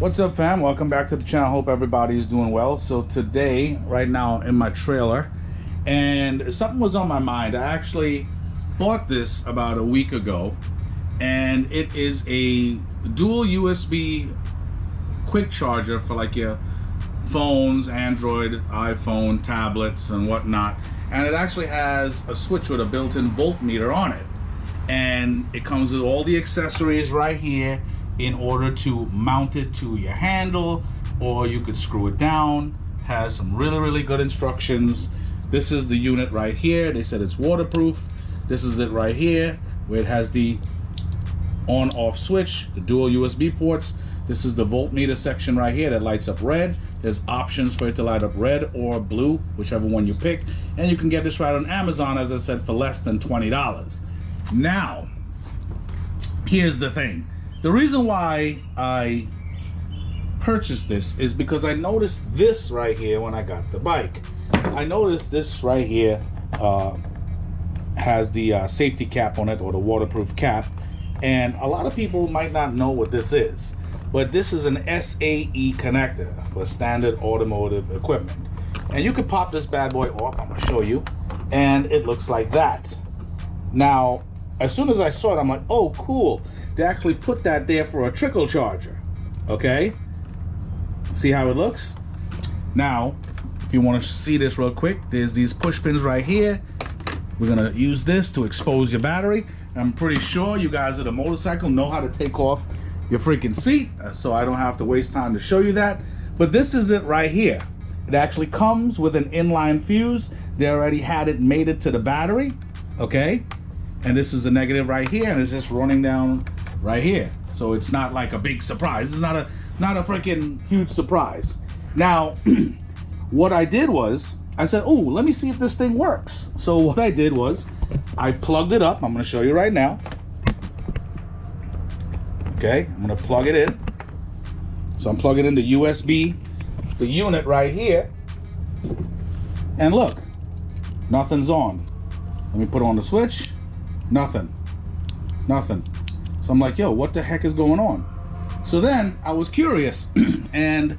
What's up, fam? Welcome back to the channel. Hope everybody's doing well. So today, right now, in my trailer, and something was on my mind. I actually bought this about a week ago, and it is a dual USB quick charger for like your phones, Android, iPhone, tablets, and whatnot. And it actually has a switch with a built-in voltmeter on it, and it comes with all the accessories right here in order to mount it to your handle, or you could screw it down. Has some really good instructions. This is the unit right here. They said it's waterproof. This is it right here, where it has the on-off switch, the dual USB ports. This is the voltmeter section right here that lights up red. There's options for it to light up red or blue, whichever one you pick. And you can get this right on Amazon, as I said, for less than $20. Now, here's the thing. The reason why I purchased this is because I noticed this right here when I got the bike. I noticed this right here has the safety cap on it, or the waterproof cap. And a lot of people might not know what this is, but this is an SAE connector for standard automotive equipment. And you can pop this bad boy off. I'm gonna show you. And it looks like that. Now, as soon as I saw it, I'm like, oh, cool. They actually put that there for a trickle charger. Okay? See how it looks? Now, if you want to see this real quick, there's these push pins right here. We're gonna use this to expose your battery. I'm pretty sure you guys at a motorcycle know how to take off your freaking seat, so I don't have to waste time to show you that. But this is it right here. It actually comes with an inline fuse. They already had it mated to the battery, okay? And this is the negative right here, and it's just running down right here. So it's not like a big surprise. It's not a freaking huge surprise. Now, what I did was, I said, oh, let me see if this thing works. So what I did was, I plugged it up. I'm gonna show you right now. Okay, I'm gonna plug it in. So I'm plugging in the USB, the unit right here. And look, nothing's on. Let me put on the switch. Nothing. So I'm like, yo, what the heck is going on? So then I was curious, and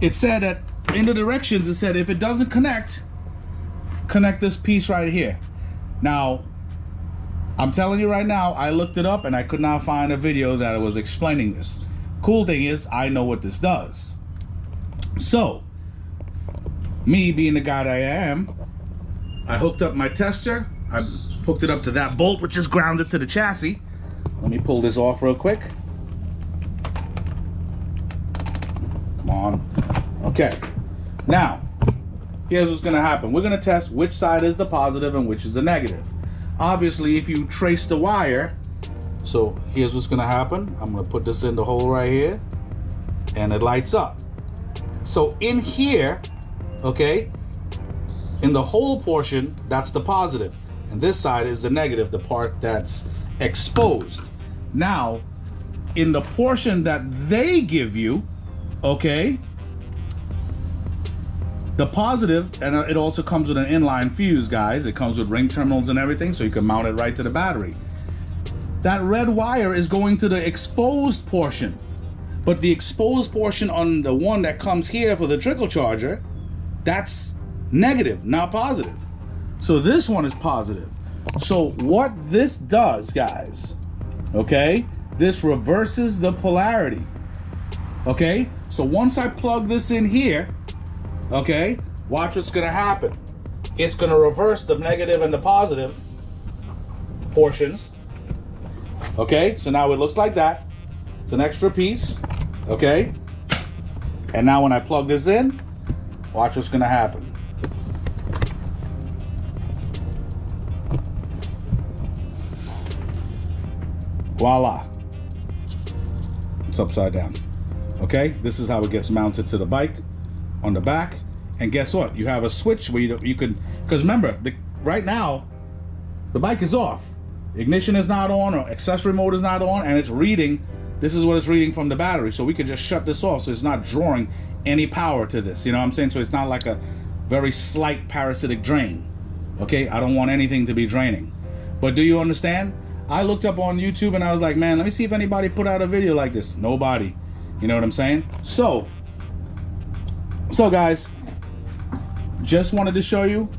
it said that in the directions, it said if it doesn't connect this piece right here. Now, I'm telling you right now, I looked it up and I could not find a video that was explaining this. Cool thing is, I know what this does. So, me being the guy that I am, I hooked up my tester. I hooked it up to that bolt, which is grounded to the chassis. Let me pull this off real quick. Come on. Okay. Now, here's what's gonna happen. We're gonna test which side is the positive and which is the negative. Obviously, if you trace the wire, so here's what's gonna happen. I'm gonna put this in the hole right here, and it lights up. So in here, okay, in the hole portion, that's the positive. And this side is the negative, the part that's exposed. Now, in the portion that they give you, okay, the positive, and it also comes with an inline fuse, guys. It comes with ring terminals and everything, so you can mount it right to the battery. That red wire is going to the exposed portion. But the exposed portion on the one that comes here for the trickle charger, that's negative, not positive. So this one is positive. So what this does, guys, okay, this reverses the polarity. Okay, so once I plug this in here, okay, watch what's gonna happen. It's gonna reverse the negative and the positive portions. Okay, so now it looks like that. It's an extra piece, okay? And now when I plug this in, watch what's gonna happen. Voila. It's upside down. Okay, this is how it gets mounted to the bike on the back. And guess what? You have a switch where you can, because remember, right now, the bike is off. Ignition is not on, or accessory mode is not on, and it's reading. This is what it's reading from the battery. So we could just shut this off, so it's not drawing any power to this. You know what I'm saying? So it's not like a very slight parasitic drain. Okay, I don't want anything to be draining. But do you understand? I looked up on YouTube and I was like, man, let me see if anybody put out a video like this. Nobody. You know what I'm saying? So guys, just wanted to show you,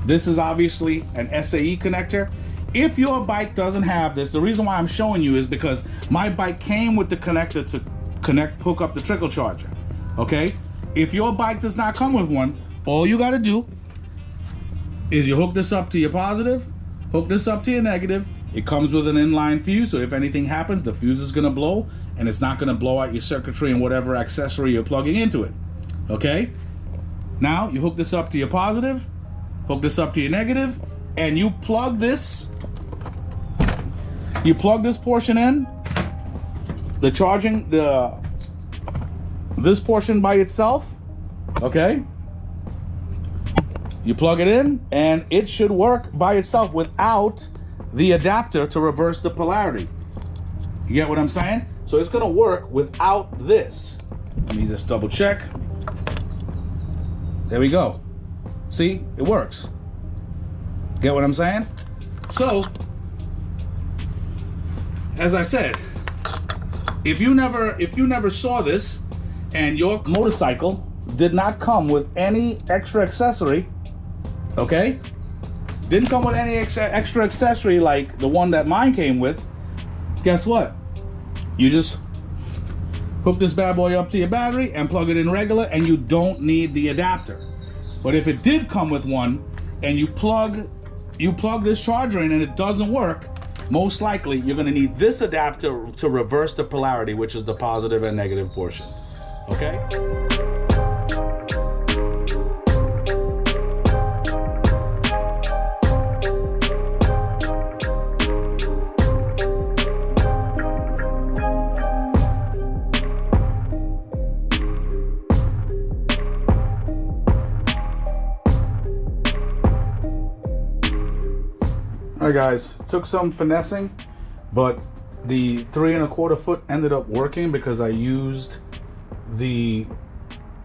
this is obviously an SAE connector. If your bike doesn't have this, the reason why I'm showing you is because my bike came with the connector to hook up the trickle charger, okay? If your bike does not come with one, all you gotta do is you hook this up to your positive, hook this up to your negative. It comes with an inline fuse, so if anything happens, the fuse is gonna blow, and it's not gonna blow out your circuitry and whatever accessory you're plugging into it, okay? Now, you hook this up to your positive, hook this up to your negative, and you plug this portion in, the charging, this portion by itself, okay? You plug it in, and it should work by itself without the adapter to reverse the polarity. You get what I'm saying? So it's gonna work without this. Let me just double check. There we go. See, it works. Get what I'm saying? So, as I said, if you never saw this and your motorcycle did not come with any extra accessory, okay? Didn't come with any extra accessory like the one that mine came with, guess what? You just hook this bad boy up to your battery and plug it in regular, and you don't need the adapter. But if it did come with one and you plug this charger in and it doesn't work, most likely you're gonna need this adapter to reverse the polarity, which is the positive and negative portion, okay? Alright guys, took some finessing, but the 3 1/4 foot ended up working because I used the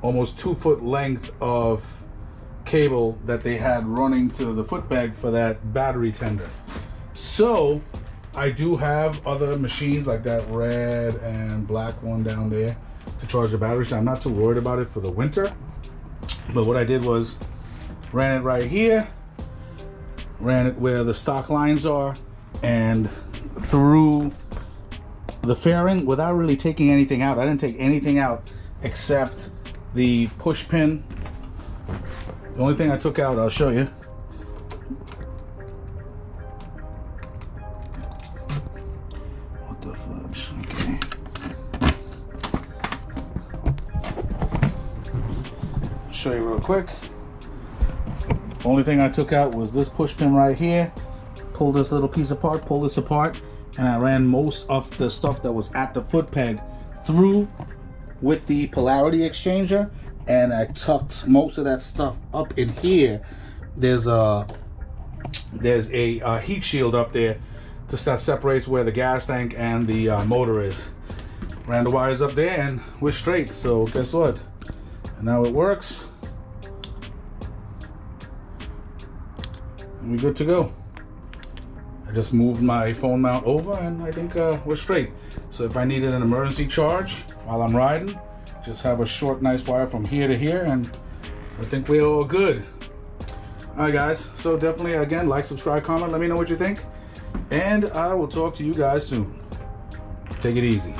almost 2 foot length of cable that they had running to the foot peg for that battery tender. So I do have other machines like that red and black one down there to charge the battery, so I'm not too worried about it for the winter. But what I did was ran it right here, ran it where the stock lines are, and through the fairing without really taking anything out. I didn't take anything out except the push pin. The only thing I took out, I'll show you. What the fudge? Okay. Show you real quick. Only thing I took out was this push pin right here. Pull this little piece apart, pull this apart, and I ran most of the stuff that was at the foot peg through with the polarity exchanger, and I tucked most of that stuff up in here. There's a heat shield up there that separates where the gas tank and the motor is. Ran the wires up there and we're straight. So guess what? And now it works. We're good to go. I just moved my phone mount over and I think we're straight. So if I needed an emergency charge while I'm riding, just have a short, nice wire from here to here, and I think we're all good. All right, guys. So definitely, again, like, subscribe, comment, let me know what you think, and I will talk to you guys soon. Take it easy.